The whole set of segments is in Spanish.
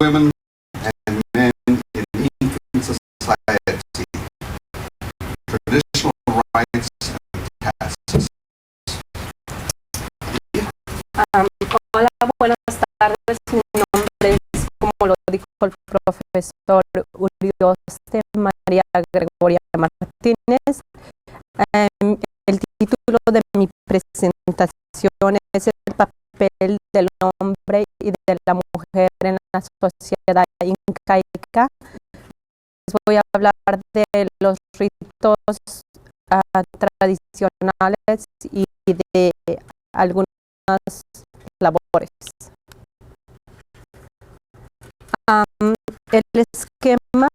women and men in Incan society, traditional rights and tasks. Hola, buenas tardes. Mi nombre es, como lo dijo el profesor Urioste, María Gregoria Martínez. El título de mi presentación es el papel del hombre y de la mujer en la sociedad incaica. Les voy a hablar de los ritos tradicionales y de algunas labores. El esquema,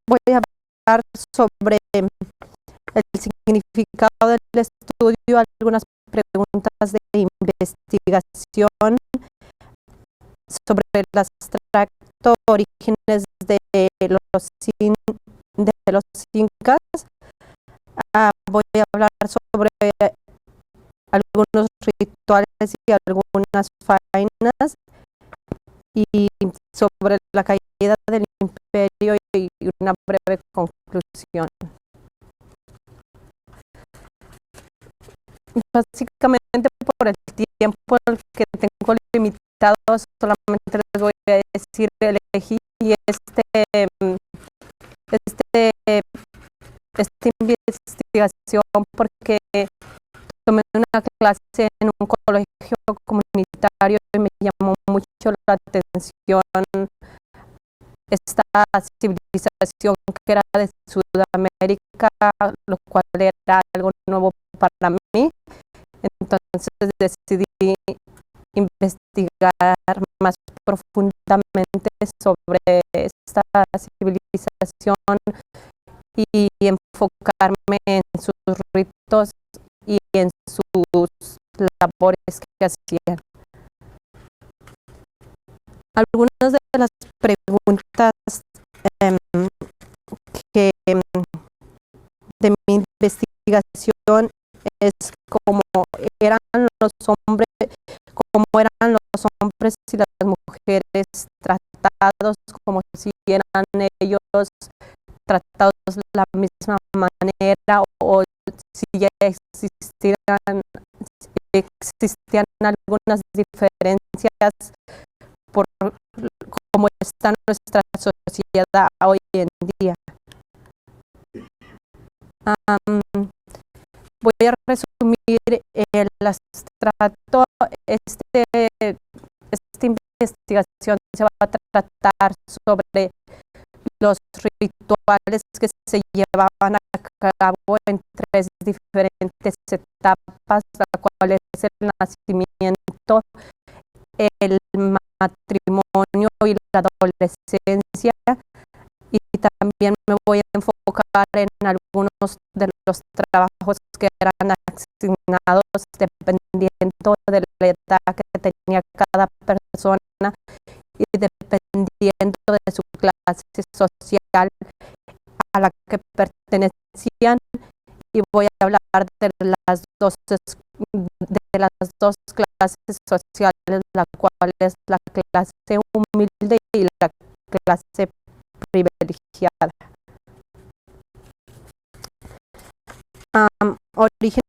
voy a hablar sobre el significado del estudio, algunas preguntas de investigación sobre el abstracto, orígenes de los incas. Voy a hablar sobre algunos rituales y algunas faenas y sobre la caída del imperio y una breve conclusión. Básicamente, por el tiempo que tengo limitado, solamente les voy a decir, elegí esta investigación porque tomé una clase en un colegio comunitario y me llamó mucho la atención esta civilización que era de Sudamérica, lo cual era algo nuevo para mí. Entonces decidí investigar más profundamente sobre esta civilización y enfocarme en sus ritos y en sus labores que hacían. Algunas de las preguntas que de mi investigación es cómo eran los hombres y las mujeres tratados, como si eran ellos tratados de la misma manera o si ya existían algunas diferencias por cómo está nuestra sociedad hoy en día. Voy a resumir el abstracto. Esta investigación se va a tratar sobre los rituales que se llevaban a cabo en 3 diferentes etapas, la cual es el nacimiento, el matrimonio y la adolescencia, y también me voy a enfocar en algunos de los trabajos que eran asignados dependiendo de la edad que tenía cada persona y dependiendo de su clase social a la que pertenecían, y voy a hablar de las dos clases sociales, la cual es la clase humilde y la clase privilegiada. Origen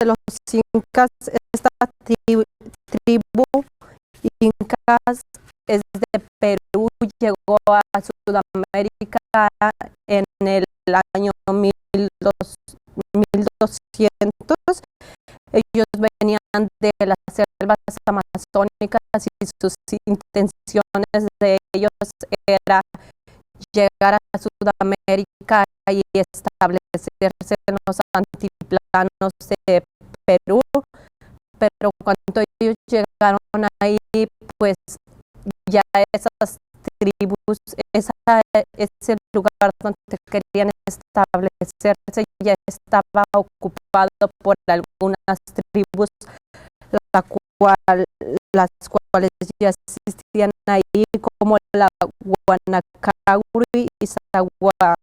de los incas. Esta tribu incas es de Perú, llegó a Sudamérica en el año 1200. Ellos venían de las selvas amazónicas y sus intenciones de ellos era llegar a Sudamérica y establecerse en los altiplanos de Perú, pero cuando ellos llegaron ahí, pues ya esas tribus, ese lugar donde querían establecerse ya estaba ocupado por algunas tribus, las cuales ya existían ahí, como la Guanacauri y Saguasari.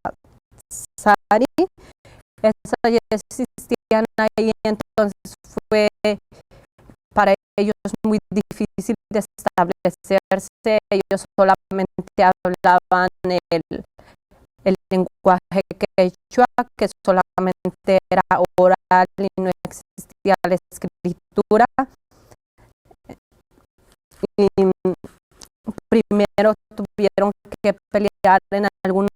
Esas ya existían ahí, entonces fue para ellos muy difícil de establecerse, ellos solamente hablaban el lenguaje quechua, que solamente era oral y no existía la escritura. Y primero tuvieron que pelear en algún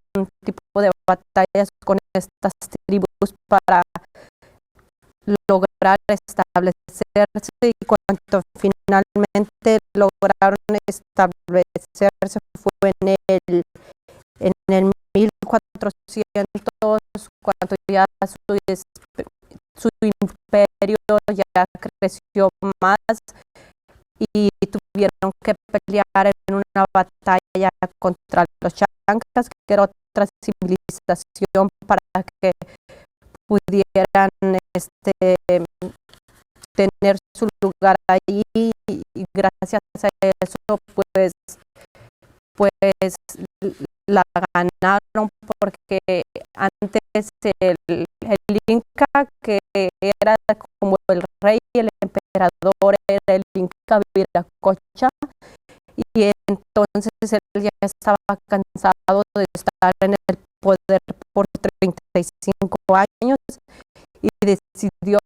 tipo de batallas con estas tribus para lograr establecerse, y cuando finalmente lograron establecerse fue en el 1400, cuando ya su imperio ya creció más y tuvieron que pelear en una batalla contra los chancas, que era otra civilización, para que pudieran tener su lugar allí, y gracias a eso pues la ganaron, porque antes el Inca, que era como el rey, el emperador, era el Inca Viracocha, y entonces él ya estaba cansado de estar en el poder por 35 años y decidió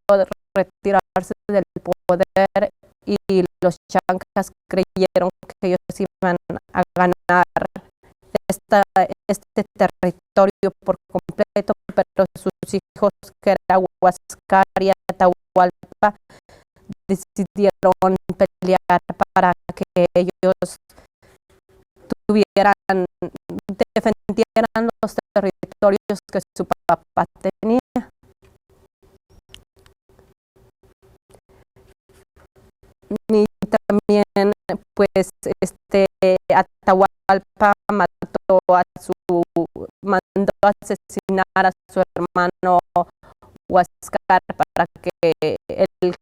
retirarse del poder, y los chancas creyeron que ellos iban a ganar este territorio por completo, pero sus hijos, que era Huáscar y Atahualpa, decidieron pelear para que ellos defendieran los territorios que su papá tenía. Y también pues Atahualpa mandó asesinar a su hermano Huáscar para que él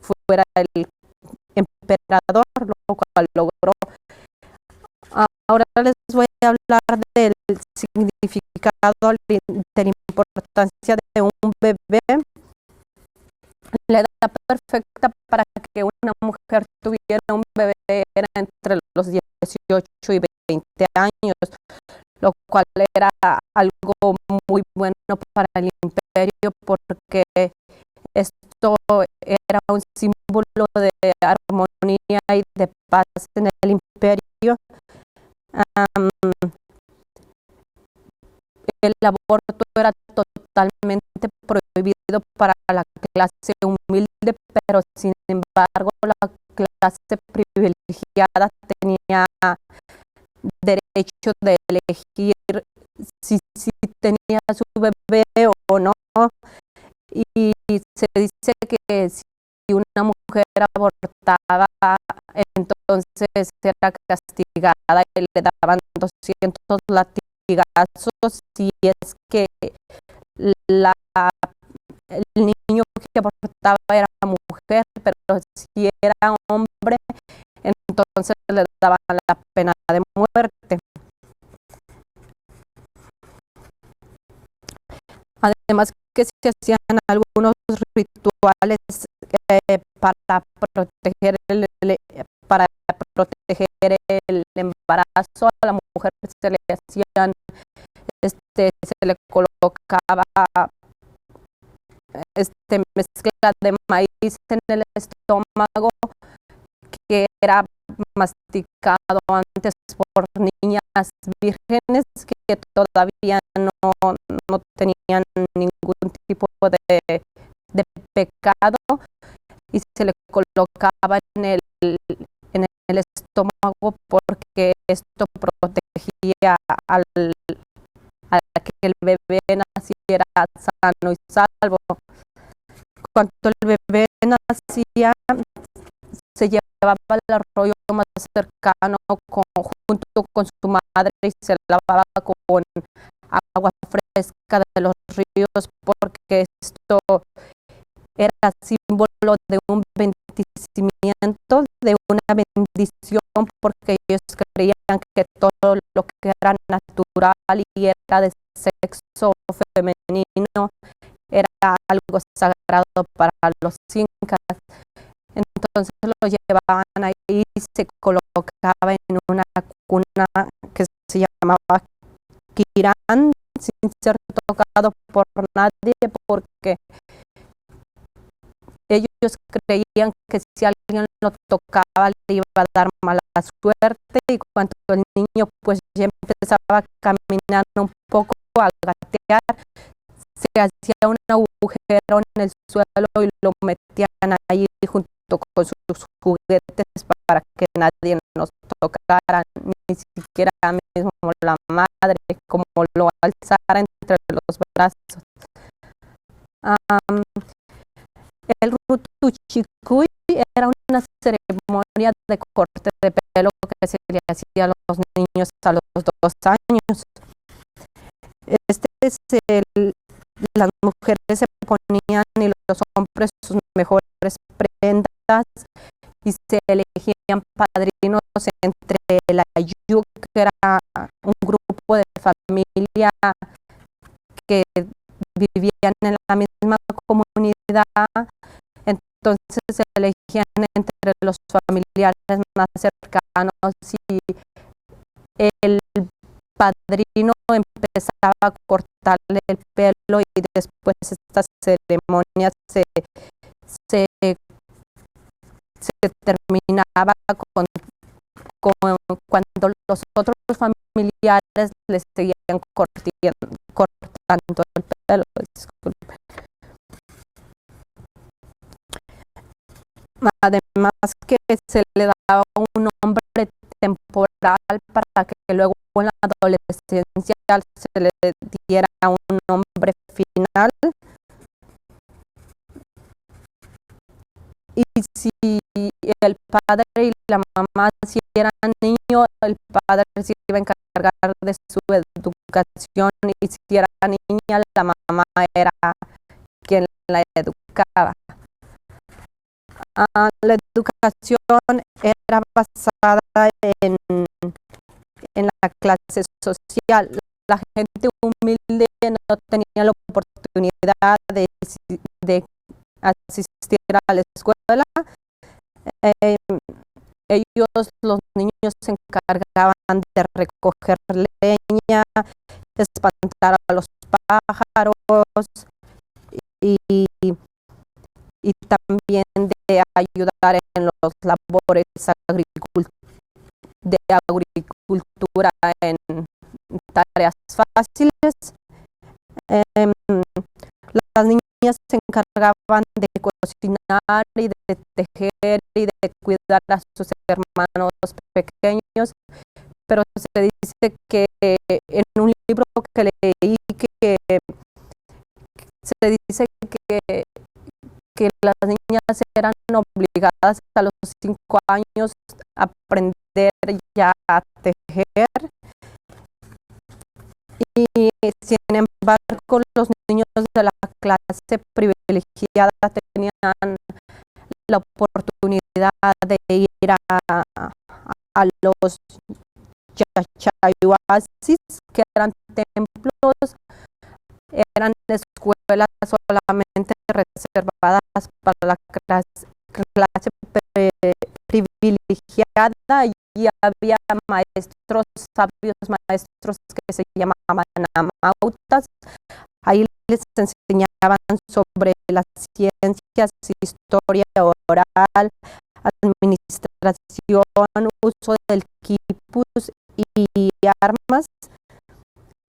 fuera el emperador, lo cual logró. Ahora les voy a hablar del significado, de la importancia de un bebé. La edad perfecta para que una mujer tuviera un bebé era entre los 18 y 20 años, lo cual era algo muy bueno para el imperio, porque esto era un símbolo de armonía y de paz en el imperio. El aborto era totalmente prohibido para la clase humilde, pero sin embargo la clase privilegiada tenía derecho de elegir si tenía su bebé o no, y se dice que si una mujer abortaba, entonces era castigada y le daban 200 latigazos si es que el niño que abortaba era mujer, pero si era hombre, entonces le daban la pena de muerte. Además que se hacían algunos rituales para proteger el embarazo. A la mujer se le hacían, se le colocaba mezcla de maíz en el estómago, que era masticado antes por niñas vírgenes que todavía no tenían ningún tipo de pecado, y se le colocaba en el estómago, porque esto protegía a que el bebé naciera sano y salvo. Cuando el bebé nacía, se llevaba al arroyo más cercano junto con su madre, y se lavaba con agua fresca de los ríos, porque esto era símbolo de un bendecimiento, de una bendición, porque ellos creían que todo lo que era natural y era de sexo femenino era algo sagrado para los incas. Entonces lo llevaban ahí y se colocaba en una cuna que se llamaba Kirán, sin ser tocado por nadie, porque ellos creían que si alguien lo tocaba le iba a dar mala suerte, y cuando el niño pues ya empezaba a caminar un poco, a gatear, se hacía un agujero en el suelo y lo metían ahí junto con sus juguetes para que nadie nos tocara, ni siquiera mismo la madre, como lo alzara entre los brazos. El Rutuchikuy era una ceremonia de corte de pelo que se le hacía a los niños a los 2 años. Las mujeres se ponían y los hombres sus mejores prendas, y se elegían padrinos entre la Ayuk, que era un grupo de familia que vivían en la misma comunidad. Entonces se elegían entre los familiares más cercanos, y el padrino empezaba a cortarle el pelo, y después esta ceremonia se terminaba cuando los otros familiares le seguían cortando el pelo. Disculpe. Además que se le daba un nombre temporal para que luego en la adolescencia se le diera un nombre final. Y si el padre y la mamá, si eran niños, el padre se iba a encargar de su educación, y si era niña, la mamá era quien la educaba. La educación era basada en la clase social. La gente humilde no tenía la oportunidad de asistir a la escuela. Ellos, los niños, se encargaban de recoger leña, espantar a los pájaros, y también de ayudar en los labores de agricultura, en tareas fáciles. Las niñas se encargaban de cocinar y de tejer y de cuidar a sus hermanos pequeños, pero se dice que en un libro que leí, que se dice que las niñas eran obligadas a los 5 años a aprender ya a tejer, y sin embargo los niños de la clase privilegiada tenían la oportunidad de ir a los yachayuasis, que eran templos, eran escuelas solamente reservadas para la clase privilegiada, y había maestros, sabios maestros, que se llamaban amautas. Ahí les enseñaban sobre las ciencias, historia oral, administración, uso del quipus y armas,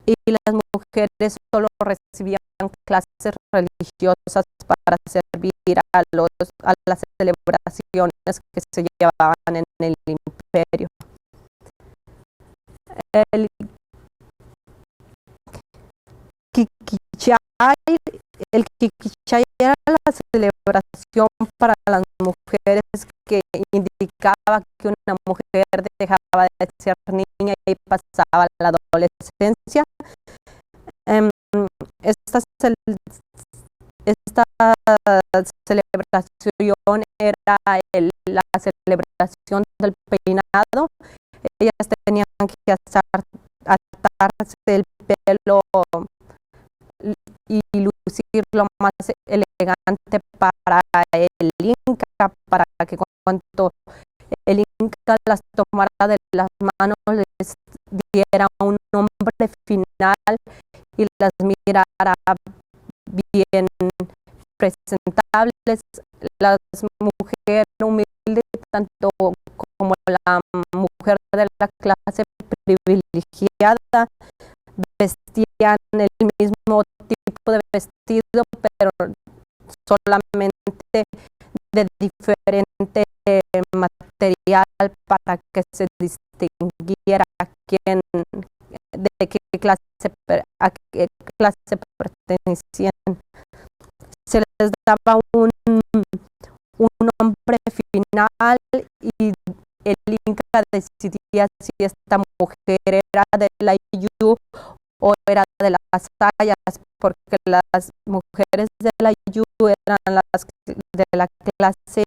y las mujeres solo recibían clases religiosas para servir a las celebraciones que se llevaban en el imperio. El Kikichay era la celebración para las mujeres, que indicaba que una mujer dejaba de ser niña y pasaba a la adolescencia. Esta celebración era la celebración del peinado. Ellas tenían que atarse el pelo y lucir lo más elegante para el Inca, para que cuando el Inca las tomara de las manos, les diera un nombre final y las mirara bien presentables. Las mujeres humildes, tanto como la mujer de la clase privilegiada, vestían el mismo tipo de vestido, pero solamente de diferente material para que se distinguiera de qué clase, a qué clase pertenecían. Se les daba un nombre final y el Inca decidía si esta mujer era de la Yu o era de las Ayas, porque las mujeres de la Yu eran las de la clase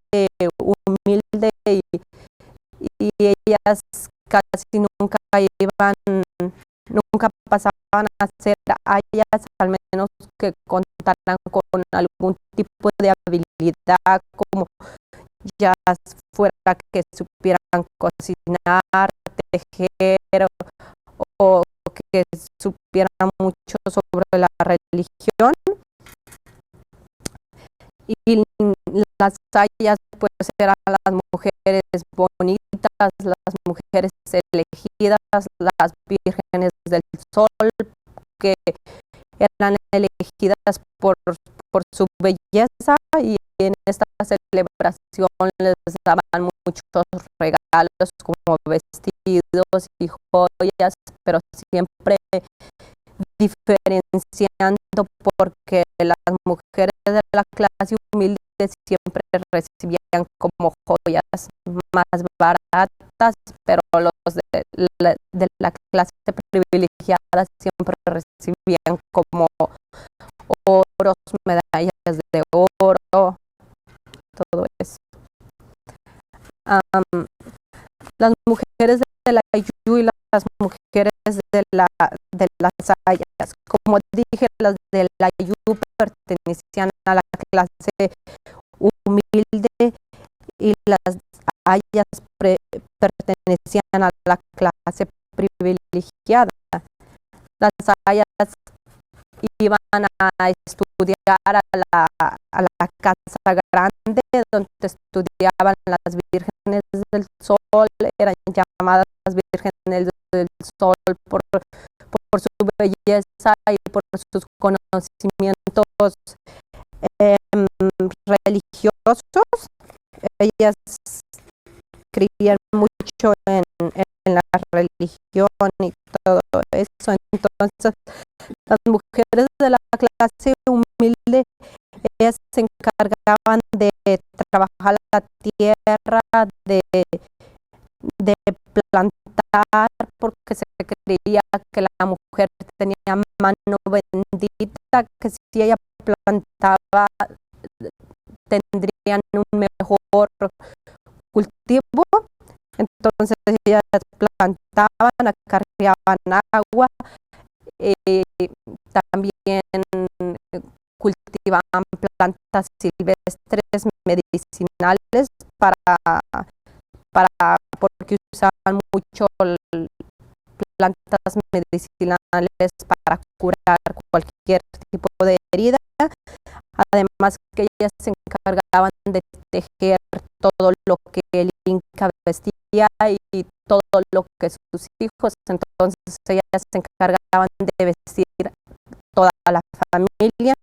humilde y ellas casi nunca pasaban a ser Ayas, al menos que contaran con algún tipo de habilidad, como ya fuera que supieran cocinar, tejer o que supieran mucho sobre la religión. Y las Ayas pues eran las mujeres bonitas, las mujeres elegidas, las vírgenes del sol, que eran elegidas por su belleza, y en esta celebración les daban muchos regalos como vestidos y joyas, pero siempre diferenciando, porque las mujeres de la clase humilde siempre recibían como joyas más baratas, pero los de la clase privilegiada siempre recibían como oros, medallas de oro, todo eso. Las mujeres de la Yu y las mujeres de las Ayas, como dije, las de la Yu pertenecían a la clase humilde y las Ayas pertenecían a la clase privilegiada. Las Ayas iban a estudiar a la casa grande, donde estudiaban las vírgenes del sol. Eran llamadas vírgenes del sol por su belleza y por sus conocimientos religiosos. Ellas creían mucho en la religión y todo eso. Entonces, las mujeres de la clase humilde, ellas se encargaban de trabajar la tierra, de plantar, porque se creía que la mujer tenía mano bendita, que si ella plantaba tendrían un mejor cultivo. Entonces ellas plantaban, acarreaban agua, también cultivaban plantas silvestres medicinales porque usaban mucho plantas medicinales para curar cualquier tipo de herida. Además que ellas se encargaban de tejer todo lo que el Inca vestía y todo lo que sus hijos. Entonces ellas se encargaban de vestir toda la familia.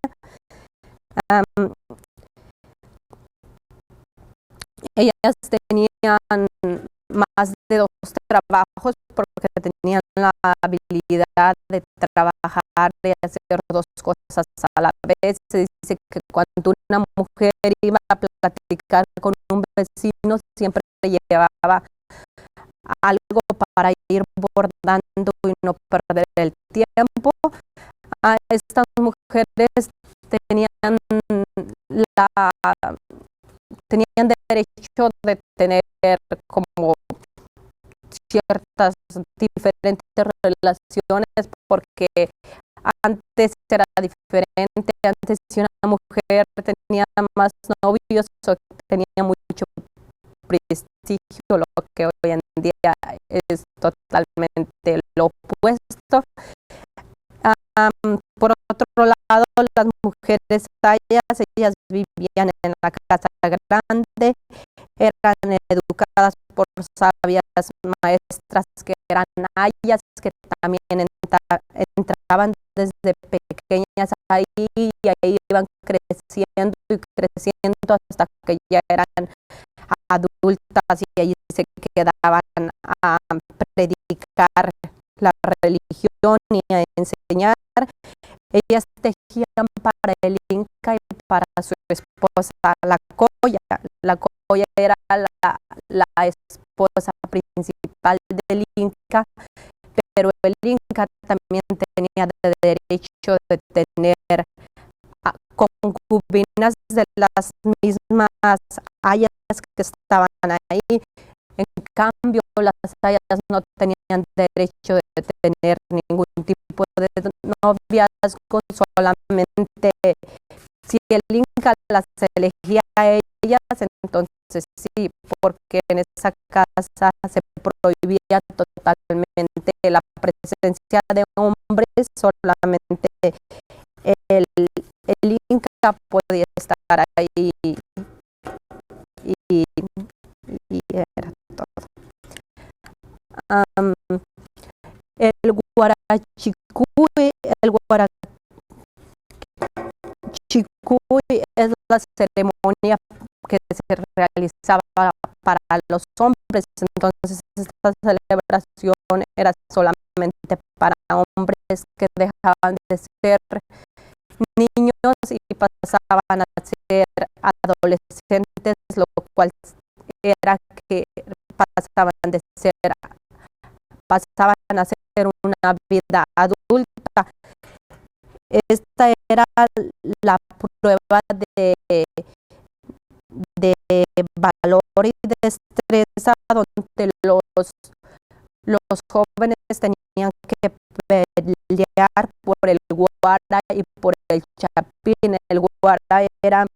Ellas tenían más de 2 trabajos porque tenían la habilidad de trabajar, de hacer 2 cosas a la vez. Se dice que cuando una mujer iba a platicar con un vecino, siempre llevaba algo para ir bordando y no perder el tiempo. Estas mujeres tenían derecho de tener como ciertas diferentes relaciones, porque antes era diferente. Antes, si una mujer tenía más novios o tenía mucho prestigio, lo que hoy en día es totalmente lo opuesto. Por otro lado, las mujeres ellas vivían en la casa grande, eran educadas por sabias maestras que eran ayas, que también entraban desde pequeñas ahí y ahí iban creciendo y creciendo hasta que ya eran adultas y ahí se quedaban a predicar la religión y a enseñar. Ellas tejían para el Inca y para su esposa la Coya. La Coya era la esposa principal del Inca, pero el Inca también tenía derecho de tener concubinas de las mismas ayas que estaban ahí. En cambio, las ayas no tenían derecho de tener ningún tipo de noviazgo, solamente si el Inca las elegía a ellas, entonces sí, porque en esa casa se prohibía totalmente la presencia de hombres, solamente el Inca podía estar ahí y era todo. El Huarachicuy es la ceremonia que se realizaba para los hombres, entonces esta celebración era solamente para hombres que dejaban de ser niños y pasaban a ser adolescentes, lo cual era que pasaban a ser una vida adulta. Esta era la prueba de valor y destreza, donde los jóvenes tenían que pelear por el guara y por el chapín. El guara era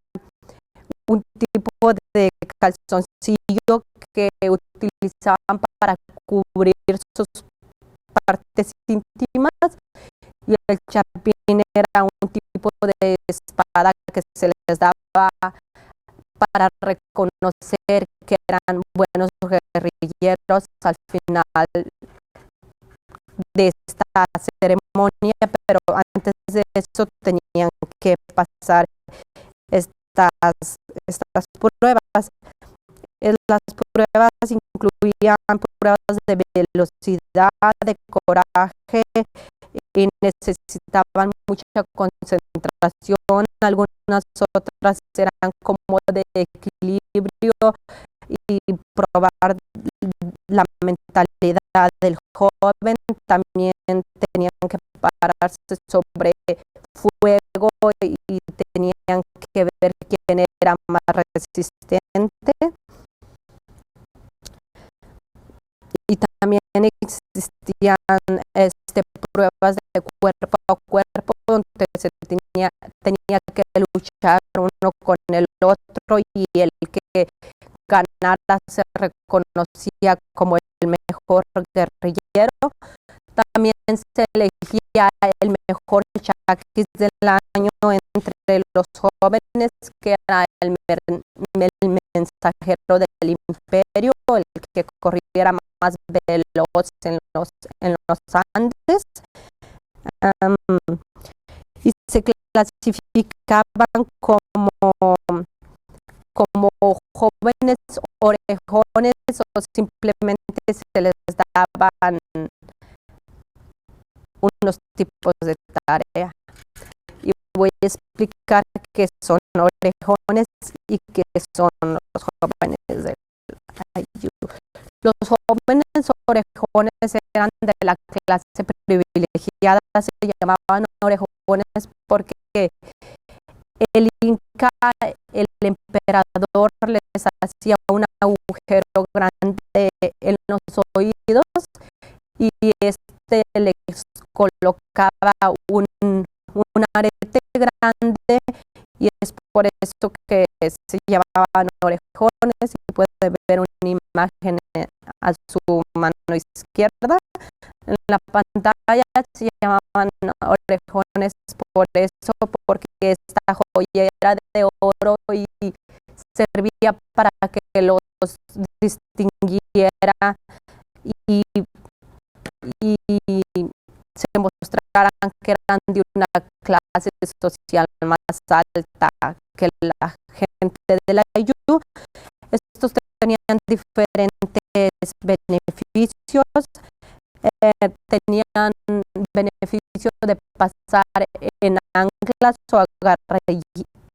un tipo de calzoncillo que utilizaban para cubrir sus partes íntimas, y el chapín era un tipo de espada que se les daba para reconocer que eran buenos guerrilleros al final de esta ceremonia, pero antes de eso tenían que pasar estas pruebas. Las pruebas incluían pruebas de velocidad, de coraje, y necesitaban mucha concentración. Algunas otras eran como de equilibrio y probar la mentalidad del joven. También tenían que pararse sobre fuego y tenían que ver quién era más resistente. Y también existían pruebas de cuerpo a cuerpo, donde se tenía que luchar uno con el otro, y el que ganara se reconocía como el mejor guerrillero. También se elegía el mejor chaquis del año entre los jóvenes, que era el mensajero del imperio, el que corriera más veloz en los Andes. Y se clasificaban como jóvenes orejones, o simplemente se les daban unos tipos de tarea. Y voy a explicar qué son orejones y qué son los jóvenes del Ayllus. Los jóvenes orejones eran de la clase privilegiada, se llamaban orejones porque el Inca, el emperador, les hacía un agujero grande en los oídos, y les colocaba un arete grande, y es por eso que se llamaban orejones. Y puede ver una imagen a su mano izquierda. En la pantalla se llamaban orejones por eso, porque esta joya era de oro y servía para que los distinguiera y se mostraran que eran de una clase social más alta que la gente de la IU. Estos tenían diferentes beneficios. Tenían beneficio de pasar en anclas o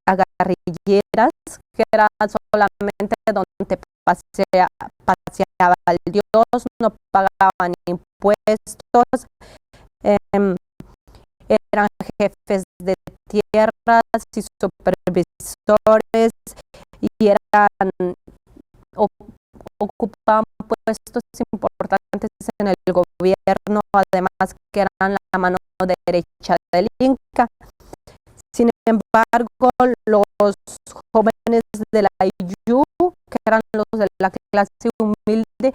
agarrilleras, que era solamente donde paseaba el dios, no pagaban impuestos, eran jefes de tierras y supervisores y ocupaban puestos importantes en el gobierno, además que eran la mano derecha del Inca. Sin embargo, los jóvenes de la IU, que eran los de la clase humilde,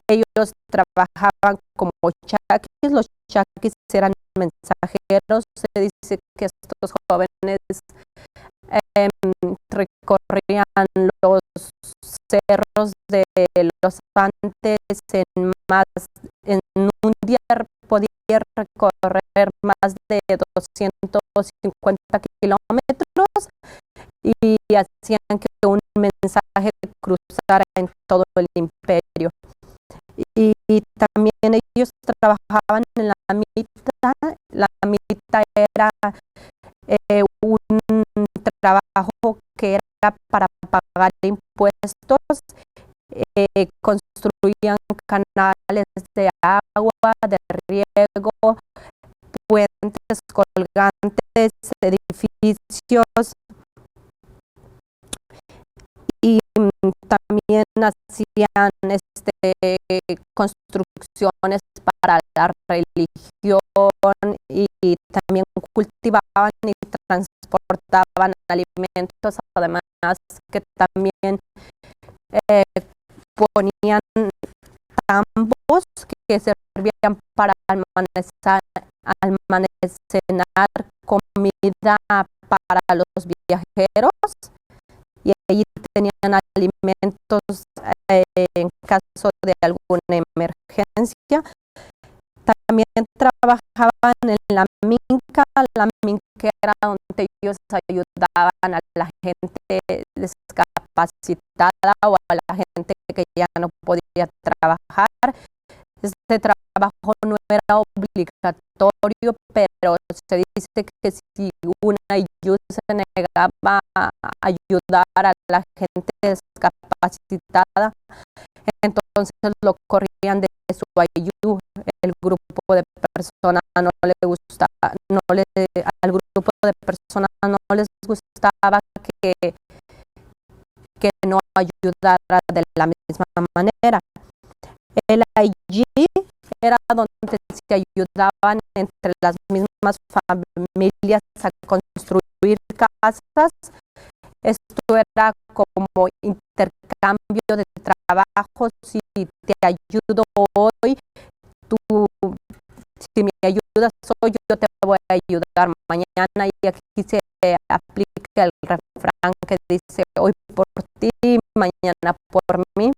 ellos trabajaban como chaquis. Los chaquis eran mensajeros. Se dice que estos jóvenes recorrían los cerros de los Andes en un día podía recorrer más de 250 kilómetros y hacían que un mensaje cruzara en todo el imperio. Y también ellos trabajaban en la mitad. La mitad era un trabajo que era para pagar impuestos. Construían canales de agua, de riego, puentes colgantes, edificios, y también hacían construcciones para la religión y también cultivaban y transportaban alimentos, además que también ponían tambos que servían para almacenar comida para los viajeros, y allí tenían alimentos en caso de alguna emergencia. También trabajaban en la minca. La minca era donde ellos ayudaban a la gente discapacitada o a la gente que ya no podía trabajar. Este trabajo no era obligatorio, pero se dice que si una IU se negaba a ayudar a la gente discapacitada, entonces lo corrían de su IU. El grupo de personas no le gustaba, al grupo de personas no les gustaba que no ayudara de la misma manera. El IG era donde se ayudaban entre las mismas familias a construir casas. Esto era como intercambio de trabajo. Si te ayudo hoy, si me ayudas hoy, yo te voy a ayudar mañana. Y aquí se aplica el refrán que dice: hoy por ti, mañana por mí.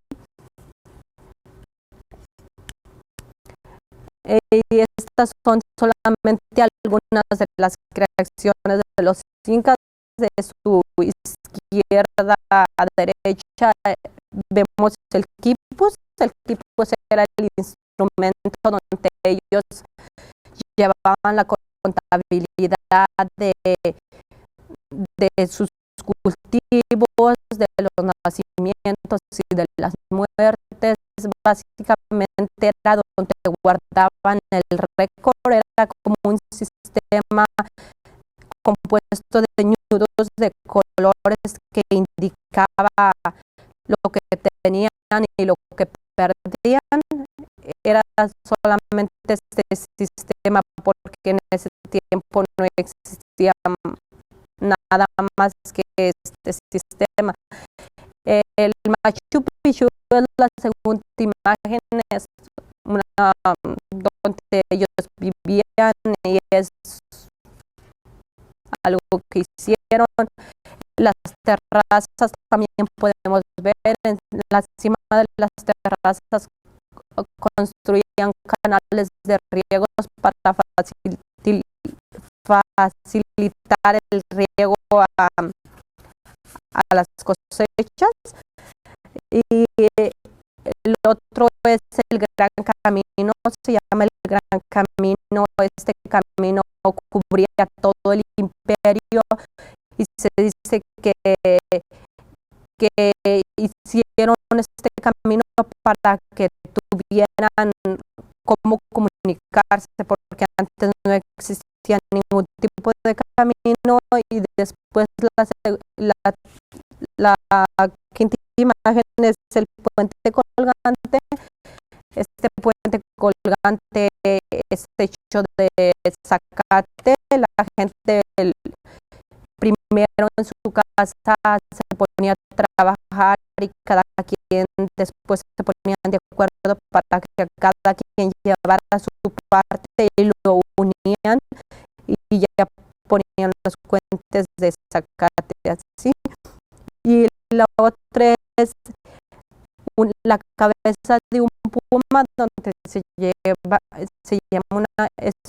Y estas son solamente algunas de las creaciones de los incas. De su izquierda a derecha vemos el quipus. El quipus era el instrumento donde ellos llevaban la contabilidad de sus cultivos, de los nacimientos y de las muertes. Básicamente era donde guardaban el récord. Era como un sistema compuesto de nudos de colores que indicaba lo que tenían y lo que perdían. Era solamente este sistema porque en ese tiempo no existía nada más que este sistema. El Machu Picchu ves la segunda imagen es una donde ellos vivían y es algo que hicieron. Las terrazas también podemos ver, en la cima de las terrazas construían canales de riegos para facilitar el riego a las cosechas. Y el otro es el Gran Camino, se llama el Gran Camino. Este camino cubría todo el imperio y se dice que hicieron este camino para que tuvieran cómo comunicarse, porque antes no existía ningún tipo de camino. Y después la quinta imagen es el puente colgante. Este puente colgante es hecho de zacate. La gente primero en su casa se ponía a trabajar y cada quien después se ponían de acuerdo para que cada quien llevara su parte y lo unían y ya ponían los puentes de zacate así. Y la otra es la cabeza de un puma, donde es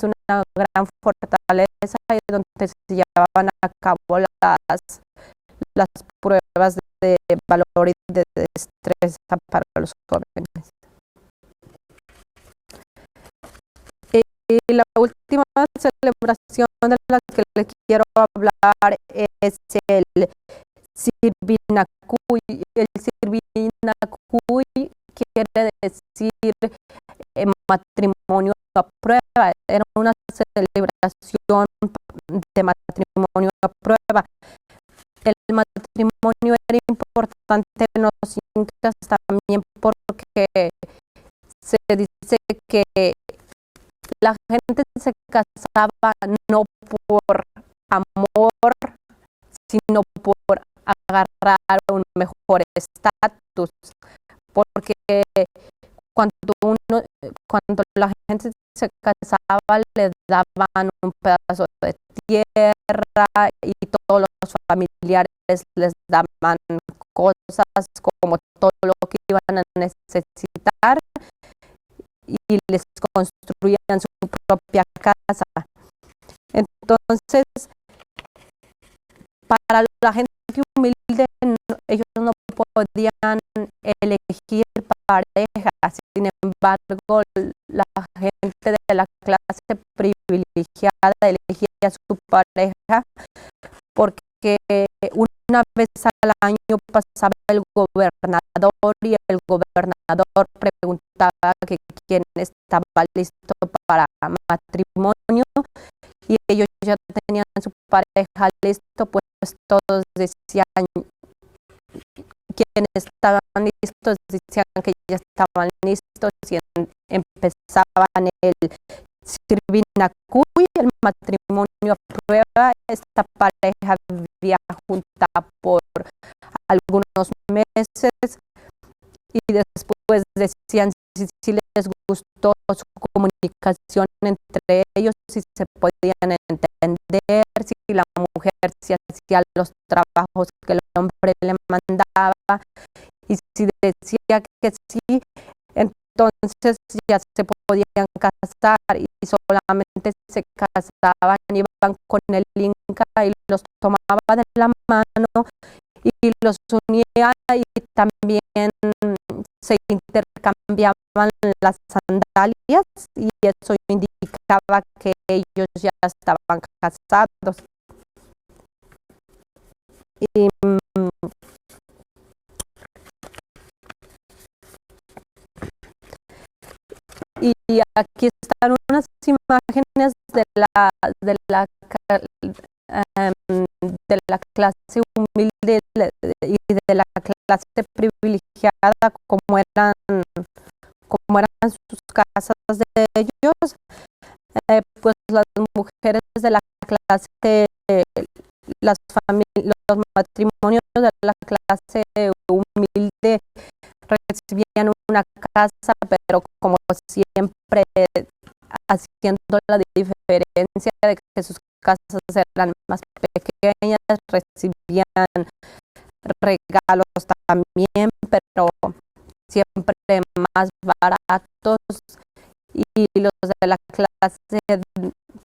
una gran fortaleza y donde se llevaban a cabo las pruebas de valor y de destreza para los jóvenes. Y la última celebración de la que le quiero hablar es el Sirvinakuy. El Sirvinakuy quiere decir matrimonio a prueba. Era una celebración de matrimonio a prueba. El matrimonio era importante en los incas también porque se dice que la gente se casaba no por amor, sino por agarrar un mejor estatus, porque cuando la gente se casaba le daban un pedazo de tierra y todos los familiares les daban cosas como todo lo que iban a necesitar y les construían su propia casa. Entonces, para la gente humilde, ellos no podían elegir pareja. Sin embargo, la gente de la clase privilegiada elegía su pareja porque una vez al año pasaba el gobernador y el gobernador preguntaba que quién estaba listo para matrimonio y ellos ya tenían su pareja listo, pues todos decían, quienes estaban listos decían que ya estaban listos y empezaban el Sirvinakuy, el matrimonio a prueba. Esta pareja vivía junta por algunos meses y después decían si les gustó su comunicación entre ellos, si se podían entender, si la mujer se hacía los trabajos que el hombre le mandaba, y si decía que sí, entonces ya se podían casar y solamente se casaban, iban con el Inca y los tomaba de la mano y los unía y también se intercambiaban las sandalias y eso indicaba que ellos ya estaban casados. Y aquí están unas imágenes de la clase humilde y de la clase privilegiada, como eran sus casas de ellos. Pues las mujeres de la clase, los matrimonios de la clase humilde recibían una casa, pero como siempre haciendo la diferencia de que sus casas eran más pequeñas, recibían regalos también, pero siempre más baratos, y los de la clase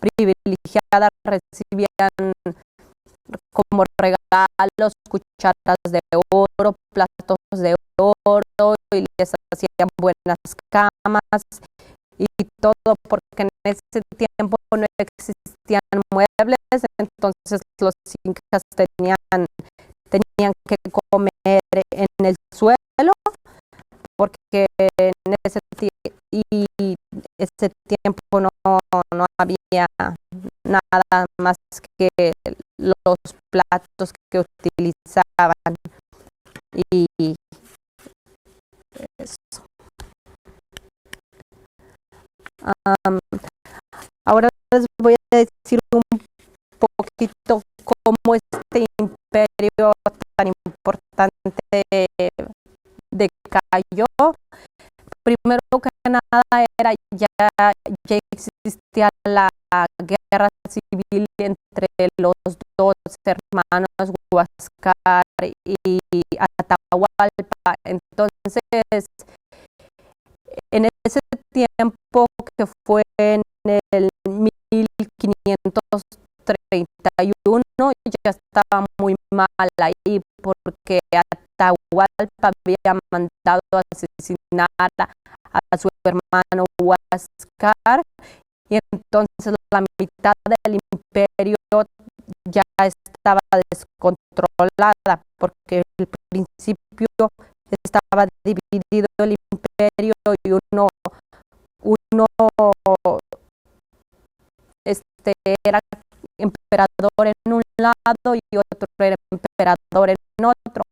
privilegiada recibían como regalos cucharas de oro, platos de oro, y les hacían buenas camas y todo, porque en ese tiempo no existían muebles, entonces los incas tenían que comer en el suelo, porque en ese tiempo no había nada más que los platos que utilizaban, y eso. Ahora les voy a decir un poquito cómo este imperio tan importante decayó. Primero que nada ya existía la guerra civil entre los dos hermanos Huáscar y Atahualpa. Entonces, en ese tiempo, que fue en el 1531, ya estaba muy mal ahí, porque Atahualpa había mandado asesinar a su hermano Huáscar, y entonces la mitad del imperio ya estaba descontrolada, porque al principio estaba dividido el imperio, y uno era emperador en un lado y otro era emperador en otro.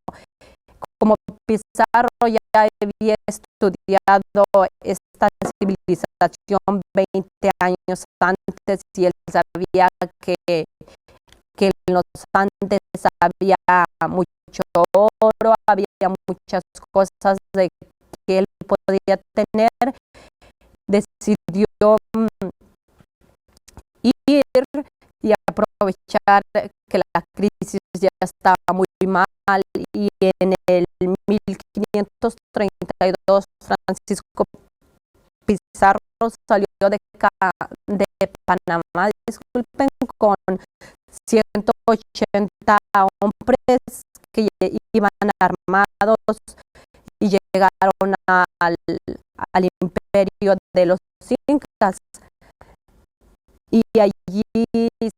Como Pizarro ya había estudiado esta civilización 20 años antes, y él sabía que en los Andes había mucho oro, había muchas cosas de que él podía tener, decidió ir y aprovechar que la crisis ya estaba muy mal, y en el 1532 Francisco Pizarro salió de Panamá, disculpen, con 180 hombres que iban armados, y llegaron al imperio de los incas, y allí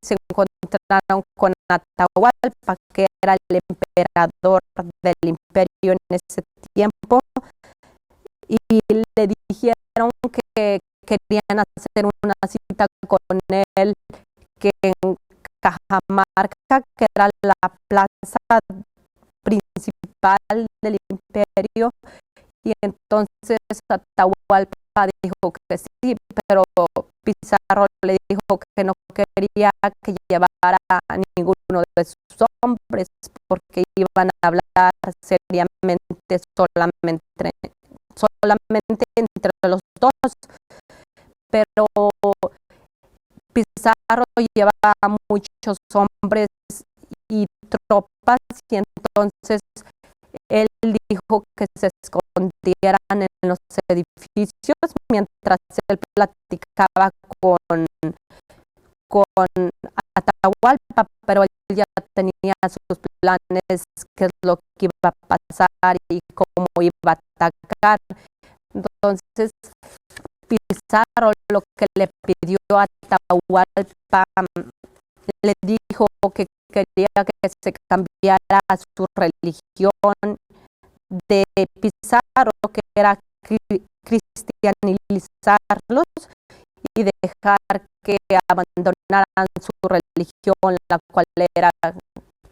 se encontraron con Atahualpa, que era el emperador del imperio en ese tiempo, y le dijeron que querían hacer una cita con él, que en Cajamarca, que era la plaza principal del imperio, y entonces Atahualpa dijo que sí, pero Pizarro le dijo que no quería que llevara a ninguno de sus hombres, porque iban a hablar seriamente solamente entre los dos. Pero Pizarro llevaba muchos hombres y tropas, y entonces él dijo que se escondieran en los edificios mientras él platicaba con Atahualpa, pero él ya tenía sus planes, qué es lo que iba a pasar y cómo iba a atacar. Entonces Pizarro lo que le pidió a Atahualpa, le dijo que quería que se cambiara su religión de Pizarro, que era cristianizarlos y dejar que abandonaran su religión, la cual era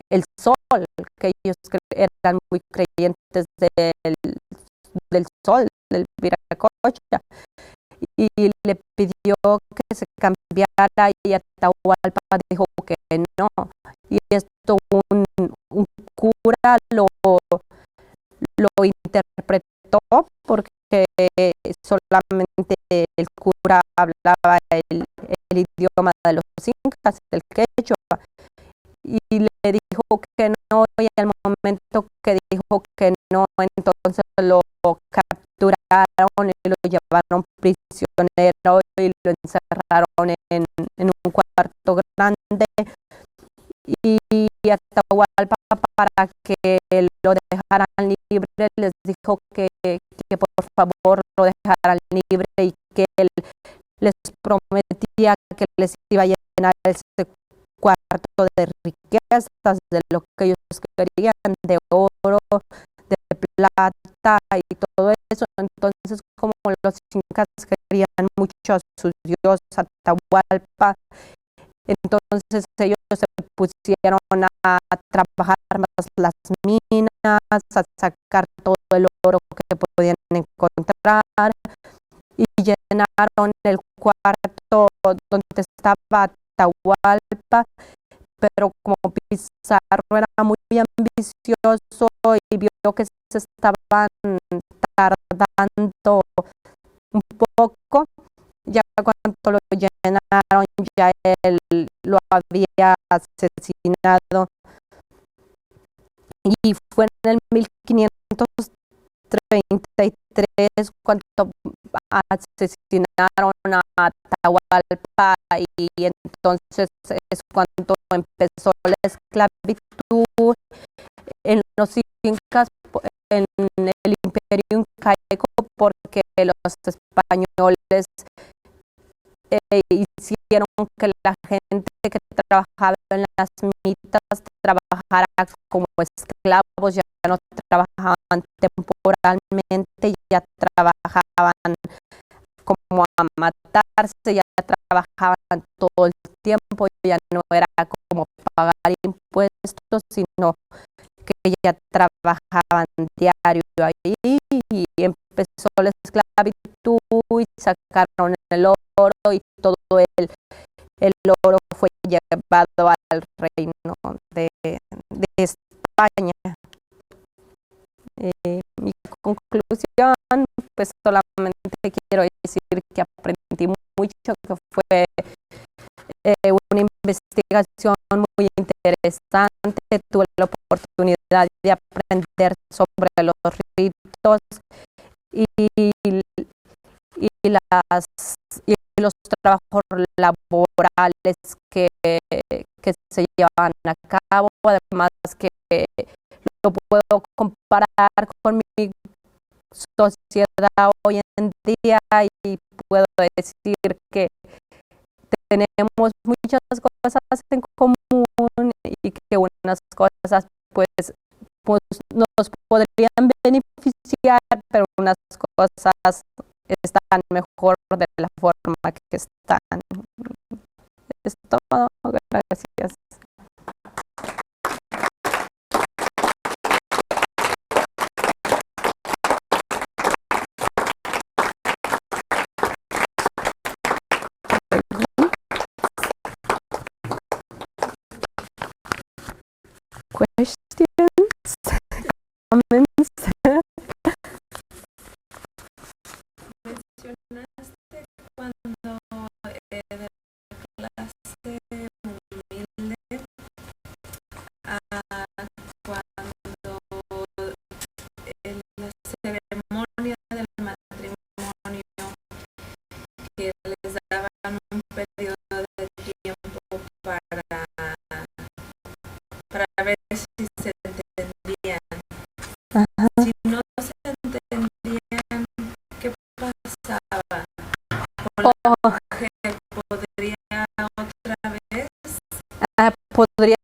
el sol, que ellos eran muy creyentes del sol, del Viracocha, y le pidió que se cambiara, y Atahualpa dijo que no, y esto un cura lo interpretó molestó porque solamente el cura hablaba el idioma de los incas, el quechua, y le dijo que no, y al momento que dijo que no, entonces lo capturaron y lo llevaron prisionero y lo encerraron en un cuarto grande, y Atahualpa, para que lo dejaran libre, les dijo que por favor lo dejaran libre y que él les prometía que les iba a llenar ese cuarto de riquezas, de lo que ellos querían, de oro, de plata y todo eso. Entonces, como los incas querían mucho a su dios Atahualpa, entonces ellos se pusieron a trabajar más las minas, a sacar todo el oro que podían encontrar, y llenaron el cuarto donde estaba Atahualpa, pero como Pizarro era muy ambicioso y vio que se estaban tardando un poco, ya cuando lo llenaron, ya él lo había asesinado. Y fue en el 1533 cuando asesinaron a Atahualpa, y entonces es cuando empezó la esclavitud en los incas, en el imperio incaico, porque los españoles hicieron que la gente que trabajaba en las minas trabajara como esclavos, ya no trabajaban temporalmente, ya trabajaban como a matarse, ya trabajaban todo el tiempo, ya no era como pagar impuestos, sino que ya trabajaban diario ahí, y empezó la esclavitud y sacaron el oro, y todo el oro fue llevado al reino de España. Mi conclusión, pues solamente quiero decir que aprendí mucho, que fue una investigación muy interesante. Tuve la oportunidad de aprender sobre los ritos y, y los trabajos laborales que se llevan a cabo, además que lo puedo comparar con mi sociedad hoy en día, y puedo decir que tenemos muchas cosas en común, y que unas cosas pues nos podrían beneficiar, pero unas cosas están mejor de la forma que están. Es todo. Gracias. Questions? Comments? Mencionaste cuando de la clase humilde a cuando en la ceremonia del matrimonio, que les daban un periodo de tiempo para ver si se entendían. Ajá. Si no se entendían, ¿qué pasaba? ¿O la mujer podría otra vez? Podría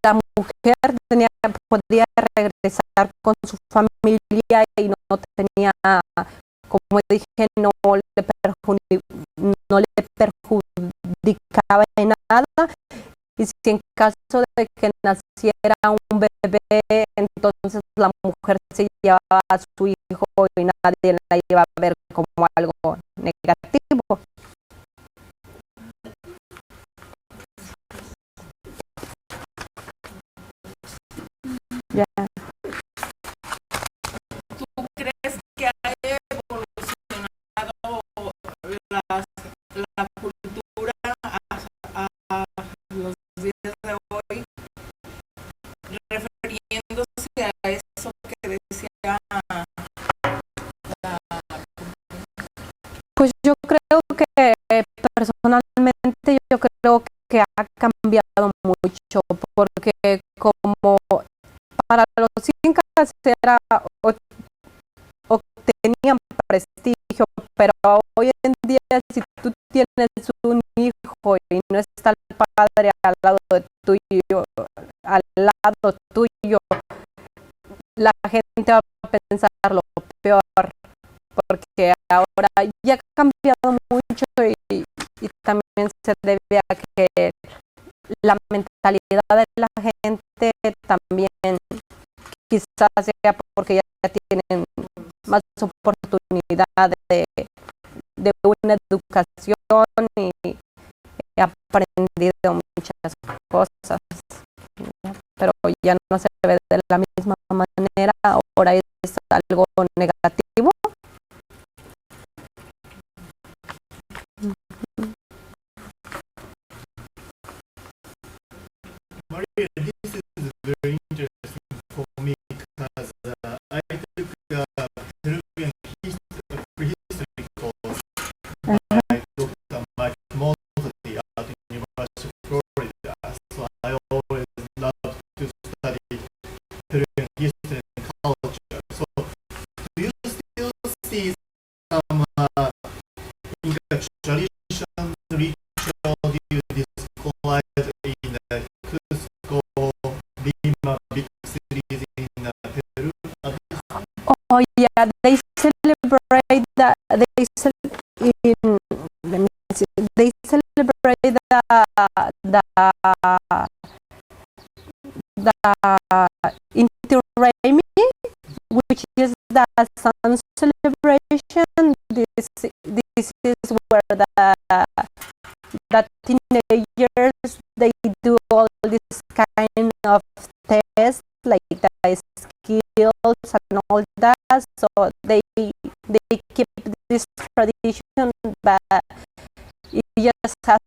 la mujer podría regresar con su familia, y no tenía, como dije, no le perjudicaba en nada. Y si en caso de que naciera un bebé, entonces la mujer se llevaba a su hijo y nadie la iba a ver como algo negativo. Ya. ¿Tú crees Pues yo creo que personalmente yo creo que ha cambiado mucho porque como para los incas era obtenían prestigio, pero hoy en día si tú tienes un hijo y no está el padre al lado tuyo, la gente va a pensar lo peor, porque ahora ya ha cambiado mucho y también se debe a que la mentalidad de la gente también quizás sea porque ya tienen más oportunidad de una educación y he aprendido muchas cosas, pero ya no se ve de la misma manera, ahora es algo negativo. Maria, this is very interesting for me because I took Peruvian prehistory course by Dr. Mike Mosley at the University of Florida. So I always love to study Peruvian history and culture. So do you still see some Inca tradition, ritual you described in the Cusco, Lima, big cities in Peru? Oh yeah, they celebrate the they celebrate the Inti Raymi, which is the sun celebration. This is where the teenagers they do all this kind of tests like the skills and all that. So they keep this tradition, but it just has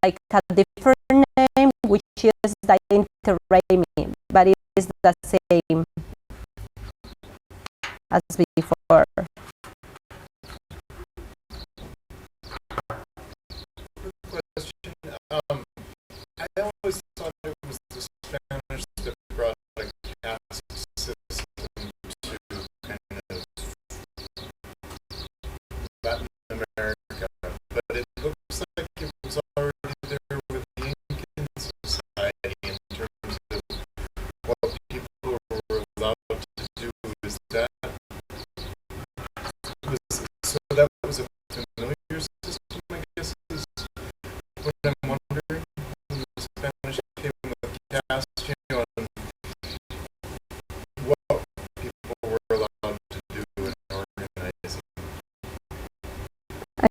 like a different name, which is the Inti Raymi, but it is the same as before. Question. I always thought it was the Spanish that brought a caste system to kind of Latin America, but it looks like it was already there with the Incan society in terms of what people were allowed to do. Is that so? That was a familiar system, I guess, is what I'm wondering. When the Spanish came with caste, and what people were allowed to do and organize.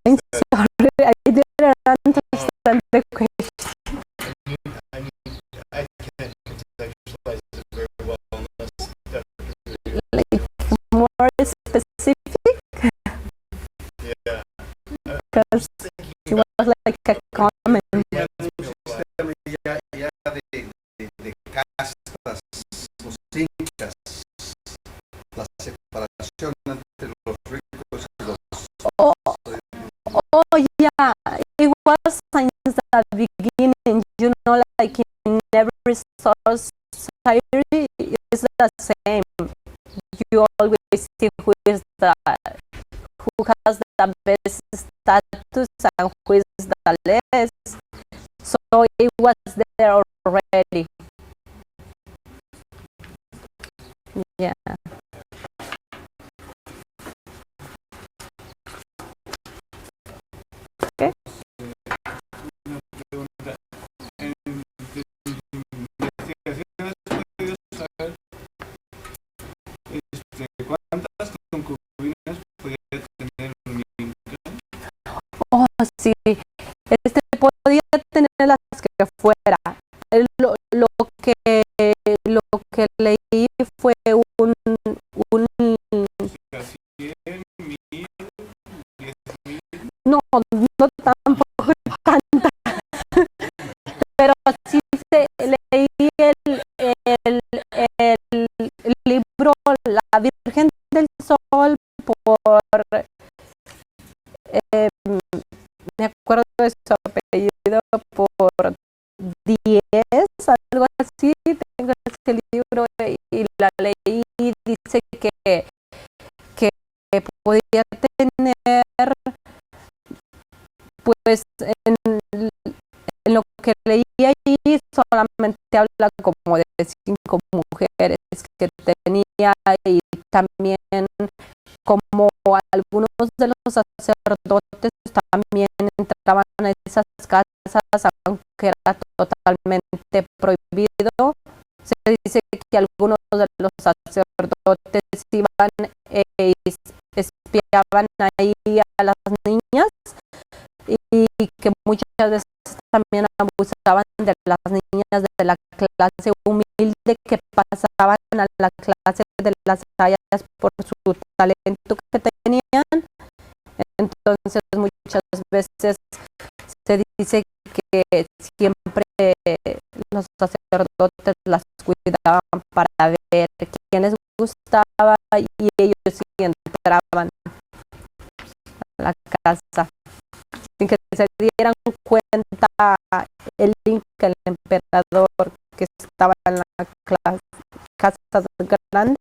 I'm sorry, I didn't understand the question. I can't contextualize it very well unless Dr. Like more specific, Yeah. because it was like a comment. Ya un sistema ya de castas, los incas, la separación entre los ricos y los Oh, oh yeah, it was since the beginning, like in every society, it's the same. You always see who has the best status and who is the less. So it was there already. Yeah. Okay. Una pregunta. En tus investigaciones has podido saber cuántas concubinas podía tener un Inca. Oh, sí. Podía tener las que fuera. Lo que leí fue un 100, 1000, 10,000. no tampoco tanta, pero sí leí el libro La Virgen del Sol por algo así, tengo ese libro y la leí, dice que podía tener, pues en lo que leí allí solamente habla como de 5 mujeres que tenía, y también como algunos de los sacerdotes también entraban a esas casas, aunque era totalmente prohibido. Se dice que algunos de los sacerdotes iban e espiaban ahí a las niñas, y que muchas veces también abusaban de las niñas de la clase humilde que pasaban a la clase de las altas por su talento que tenían. Entonces muchas veces se dice que siempre los sacerdotes las cuidaban para ver quién les gustaba, y ellos sí entraban a la casa sin que se dieran cuenta el emperador, que estaba en la casa grande.